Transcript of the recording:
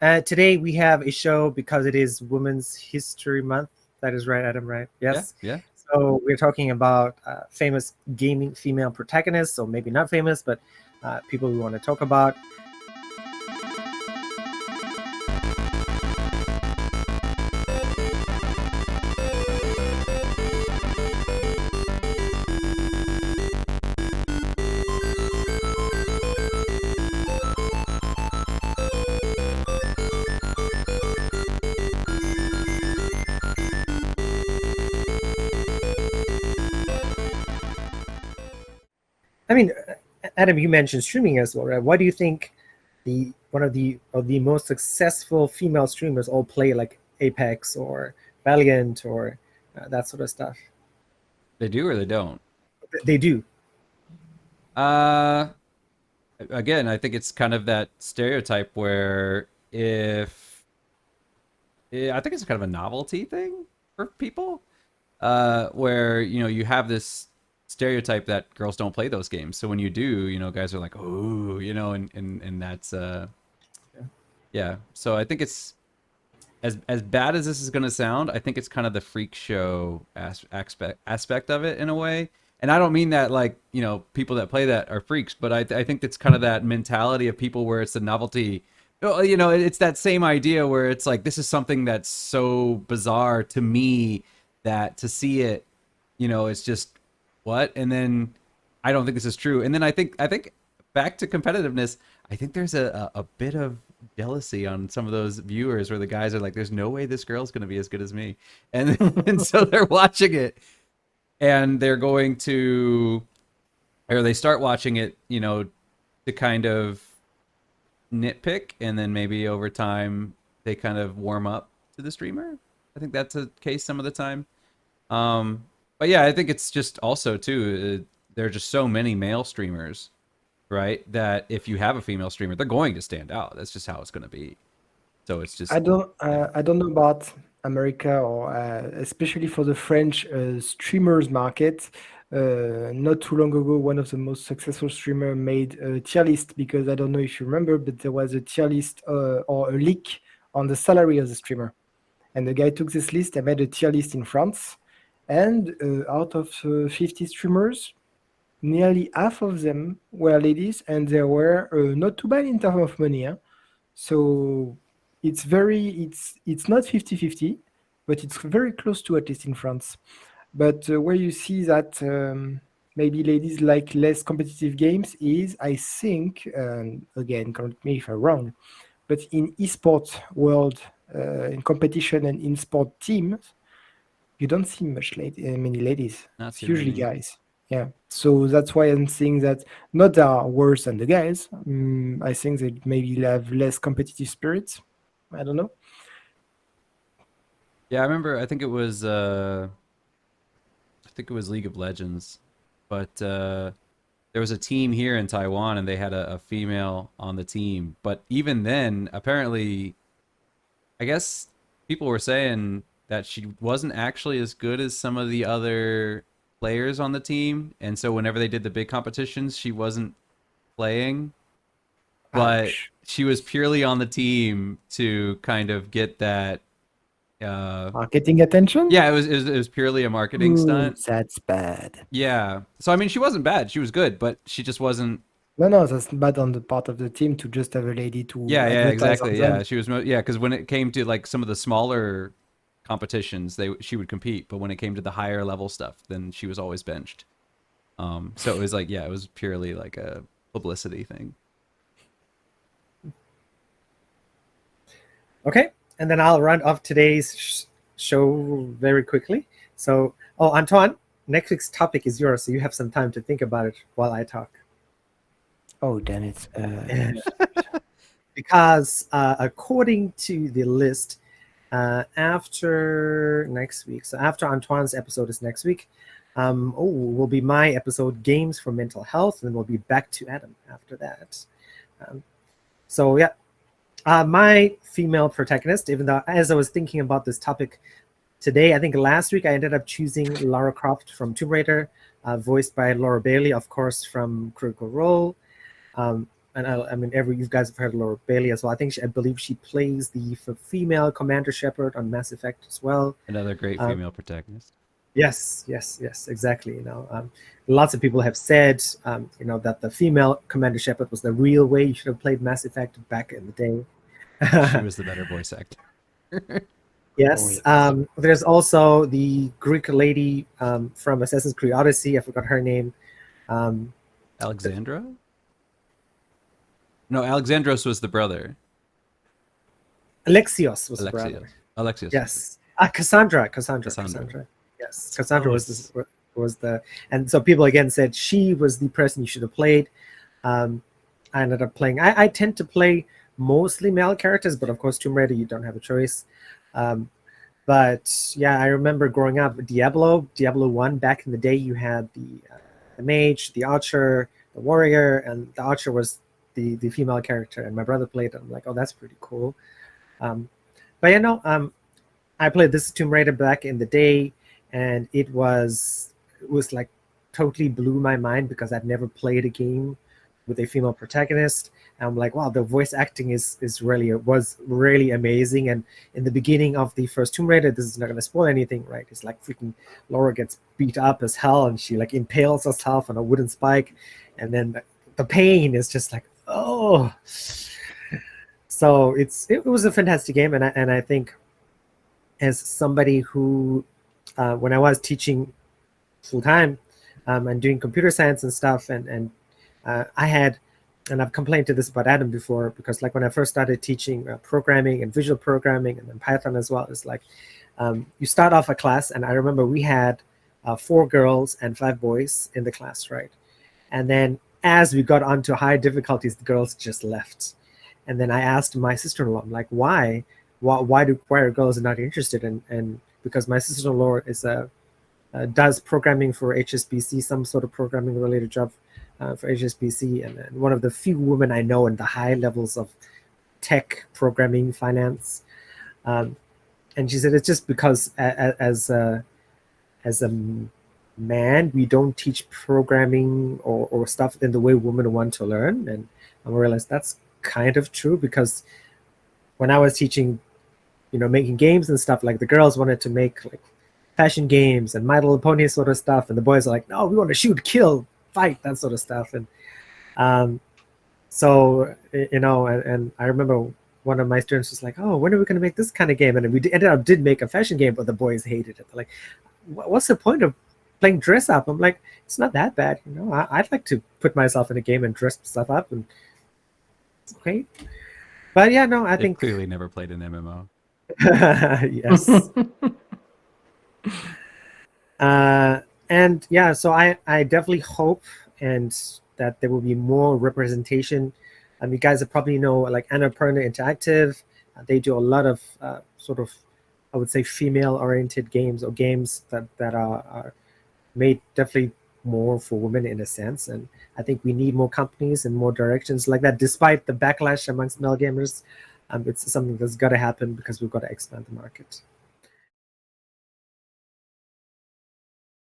Today we have a show because it is Women's History Month. That is right, Adam, right? Yeah, Yes. yeah. So we're talking about famous gaming female protagonists, or maybe not famous, but people we want to talk about. I mean, Adam, you mentioned streaming as well, right? Why do you think the one of the most successful female streamers all play like Apex or Valiant or that sort of stuff? They do or they don't. They do. Uh, Again, I think it's kind of that stereotype where if I think it's kind of a novelty thing for people, where you have this stereotype that girls don't play those games. So when you do, guys are like, oh, and that's yeah. So I think it's as bad as this is going to sound, I think it's kind of the freak show aspect of it in a way. And I don't mean that like people that play that are freaks, but I think it's kind of that mentality of people where it's a novelty. It's that same idea where it's like this is something that's so bizarre to me that to see it, it's just what. And then I don't think this is true. And then I think back to competitiveness. I think there's a bit of jealousy on some of those viewers where the guys are like, "There's no way this girl's going to be as good as me," and and so they're watching it and they're going to, or they start watching it, to kind of nitpick, and then maybe over time they kind of warm up to the streamer. I think that's a case some of the time. But yeah, I think it's just also too. There are just so many male streamers, right? That if you have a female streamer, they're going to stand out. That's just how it's going to be. So it's just yeah. I don't know about America or especially for the French streamers market. Not too long ago, one of the most successful streamer made a tier list because I don't know if you remember, but there was a tier list or a leak on the salary of the streamer, and the guy took this list and made a tier list in France, and out of 50 streamers, nearly half of them were ladies, and they were not too bad in terms of money. Huh? So it's not 50-50, but it's very close to, at least in France. But where you see that maybe ladies like less competitive games is, I think, again, correct me if I'm wrong, but in esports world, in competition and in sport teams, you don't see many ladies. Not It's too usually many. guys. Yeah. So that's why I'm saying that not they are worse than the guys. I think they maybe have less competitive spirits. I don't know. Yeah, I remember. I think it was League of Legends, but there was a team here in Taiwan, and they had a female on the team. But even then, apparently, I guess people were saying that she wasn't actually as good as some of the other players on the team, and so whenever they did the big competitions, she wasn't playing, but Ouch. she was purely on the team to kind of get that. Marketing attention? Yeah, it was purely a marketing Ooh, stunt. that's bad. Yeah, so I mean, she wasn't bad; she was good, but she just wasn't. No, no, that's bad on the part of the team to just have a lady to Yeah, yeah, advertise on exactly. Yeah, them. she was. Yeah, because when it came to like some of the smaller competitions, she would compete, but when it came to the higher level stuff, then she was always benched. So it was like, yeah, it was purely like a publicity thing. Okay, and then I'll run off today's show very quickly. So, oh, Antoine, next week's topic is yours, so you have some time to think about it while I talk. Oh, damn it. Because according to the list, after next week, so after Antoine's episode is next week, will be my episode, Games for Mental Health, and then we'll be back to Adam after that. So yeah, my female protagonist, even though as I was thinking about this topic today, I think last week I ended up choosing Lara Croft from Tomb Raider, voiced by Laura Bailey, of course, from Critical Role. and I mean, you guys have heard Laura Bailey as well. I believe she plays the female Commander Shepard on Mass Effect as well. Another great female protagonist. Yes, exactly. Lots of people have said, that the female Commander Shepard was the real way you should have played Mass Effect back in the day. She was the better voice actor. Yes. Oh, yes. There's also the Greek lady from Assassin's Creed Odyssey. I forgot her name. Alexandra? No, Alexandros was the brother. Alexios was the brother. Alexios. Yes. Cassandra. Yes. Cassandra was the, and so people again said she was the person you should have played. I ended up playing. I tend to play mostly male characters, but of course Tomb Raider, you don't have a choice. But yeah, I remember growing up Diablo 1 back in the day. You had the mage, the archer, the warrior, and the archer was the female character, and my brother played it. I'm like, oh, that's pretty cool. But I played this Tomb Raider back in the day, and it was like totally blew my mind because I'd never played a game with a female protagonist. And I'm like, wow, the voice acting was really amazing. And in the beginning of the first Tomb Raider, this is not going to spoil anything, right? It's like freaking Laura gets beat up as hell, and she like impales herself on a wooden spike, and then the pain is just like, oh. So it was a fantastic game, and I think as somebody who, when I was teaching full time and doing computer science and stuff, and I had, and I've complained to this about Adam before, because like when I first started teaching programming and visual programming and then Python as well, it's like you start off a class, and I remember we had 4 girls and 5 boys in the class, right? And then as we got onto high difficulties, the girls just left. And then I asked my sister-in-law, I'm like, why are girls not interested? And because my sister-in-law is does programming for HSBC, some sort of programming related job for HSBC, and one of the few women I know in the high levels of tech, programming, finance. And she said it's just because as a man, we don't teach programming or stuff in the way women want to learn. And I realized that's kind of true, because when I was teaching, making games and stuff, like the girls wanted to make like fashion games and My Little Pony sort of stuff, and the boys are like, no, we want to shoot, kill, fight, that sort of stuff. And so and I remember one of my students was like, oh, when are we going to make this kind of game? And we did make a fashion game, but the boys hated it. They're like, what's the point of playing dress up? I'm like, it's not that bad. I'd like to put myself in a game and dress stuff up, and it's great. But yeah, no, I think clearly never played an MMO. Yes. And yeah, so I definitely hope and that there will be more representation. You guys probably know like Annapurna Interactive. They do a lot of sort of, I would say, female-oriented games, or games that are made definitely more for women in a sense. And I think we need more companies and more directions like that, despite the backlash amongst male gamers. It's something that's got to happen because we've got to expand the market.